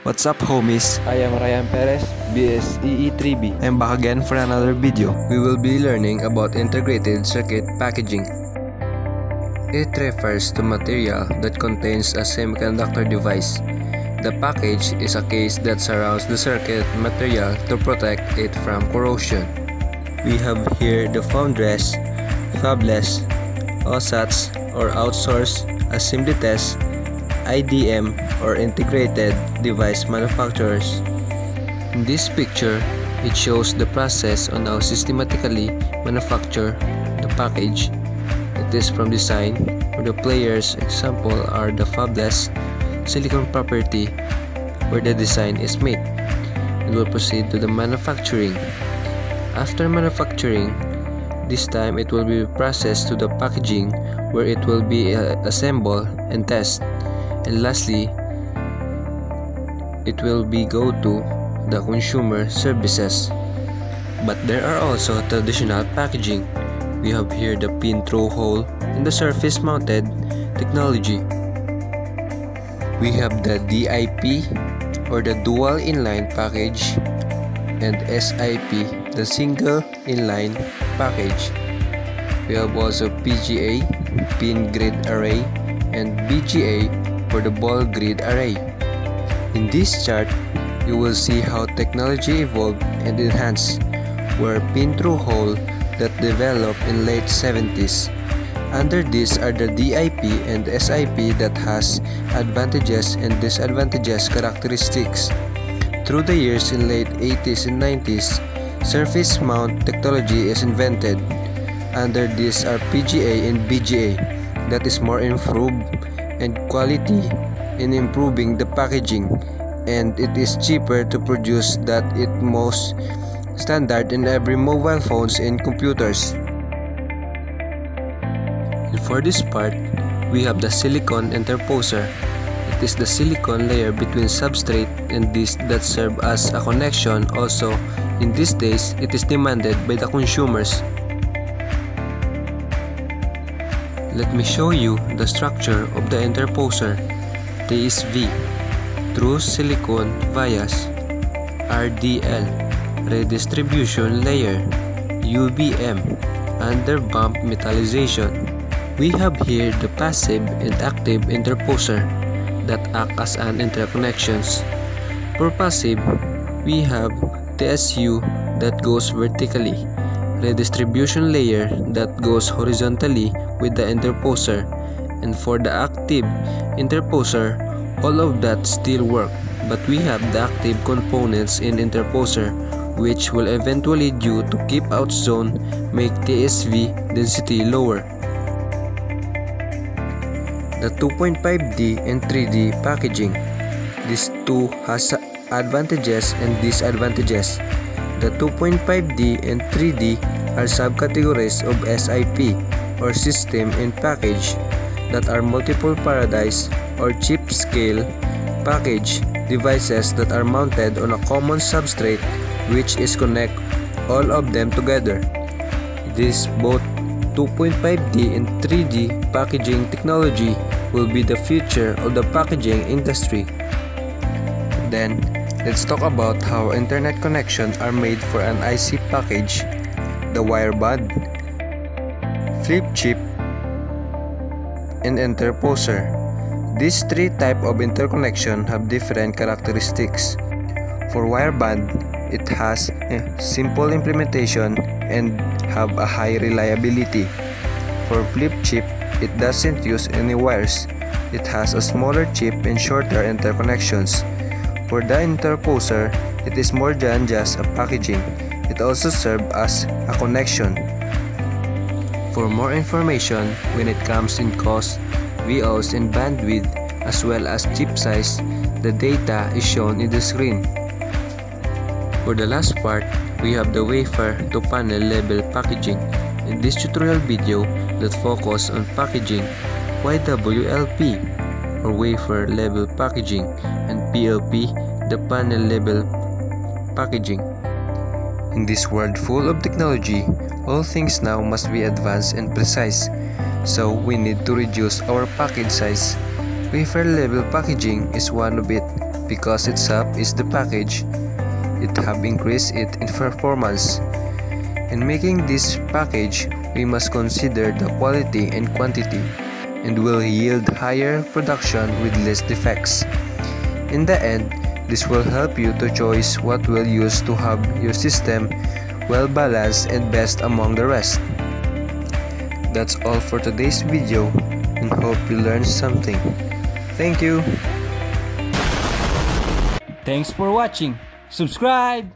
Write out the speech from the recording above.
What's up, homies? I am Ryan Perez, BSEE 3B. I'm back again for another video. We will be learning about integrated circuit packaging. It refers to material that contains a semiconductor device. The package is a case that surrounds the circuit material to protect it from corrosion. We have here the foundress, fabless, OSATs or outsourced assembly test, IDM or integrated device manufacturers. In this picture, it shows the process on how systematically manufacture the package. It is from design, where the players example are the fabless, silicon property, where the design is made. It will proceed to the manufacturing. After manufacturing, this time it will be processed to the packaging, where it will be assembled and tested. And lastly, it will be go to the consumer services. But there are also traditional packaging. We have here the pin through hole in the surface mounted technology. We have the DIP or the dual inline package and SIP, the single inline package. We have also PGA, pin grid array, and BGA for the ball grid array. In this chart, you will see how technology evolved and enhanced, where pin through hole that developed in late 70s. Under this are the DIP and SIP that has advantages and disadvantages characteristics. Through the years in late 80s and 90s, surface mount technology is invented. Under this are PGA and BGA that is more improved and quality in improving the packaging, and it is cheaper to produce that it most standard in every mobile phones and computers. And for this part, we have the silicon interposer. It is the silicon layer between substrate and disc that serve as a connection. Also, in these days, it is demanded by the consumers. Let me show you the structure of the interposer. TSV, through silicon vias, RDL, redistribution layer, UBM, under bump metallization. We have here the passive and active interposer that act as an interconnections. For passive, we have TSU that goes vertically, redistribution layer that goes horizontally with the interposer, and for the active interposer, all of that still work, but we have the active components in interposer, which will eventually, due to keep out zone, make TSV density lower. The 2.5D and 3D packaging. These two has advantages and disadvantages. The 2.5D and 3D are subcategories of SIP or system in package that are multiple paradise or chip scale package devices that are mounted on a common substrate, which is connect all of them together. This both 2.5D and 3D packaging technology will be the future of the packaging industry. Then, let's talk about how internet connections are made for an IC package: the wire bond, flip chip, and interposer. These three types of interconnection have different characteristics. For wire band, it has a simple implementation and have a high reliability. For flip chip, it doesn't use any wires. It has a smaller chip and shorter interconnections. For the interposer, it is more than just a packaging. It also serves as a connection. For more information when it comes in cost, VOs and bandwidth, as well as chip size, the data is shown in the screen. For the last part, we have the wafer to panel level packaging. In this tutorial video that focus on packaging, YWLP or wafer level packaging, and PLP, the panel level packaging. In this world full of technology, all things now must be advanced and precise. So we need to reduce our package size. Wafer level packaging is one of it, because its hub is the package. It have increased it in performance. In making this package, we must consider the quality and quantity, and will yield higher production with less defects. In the end, this will help you to choose what will use to have your system well balanced and best among the rest. That's all for today's video, and hope you learned something. Thank you! Thanks for watching. Subscribe!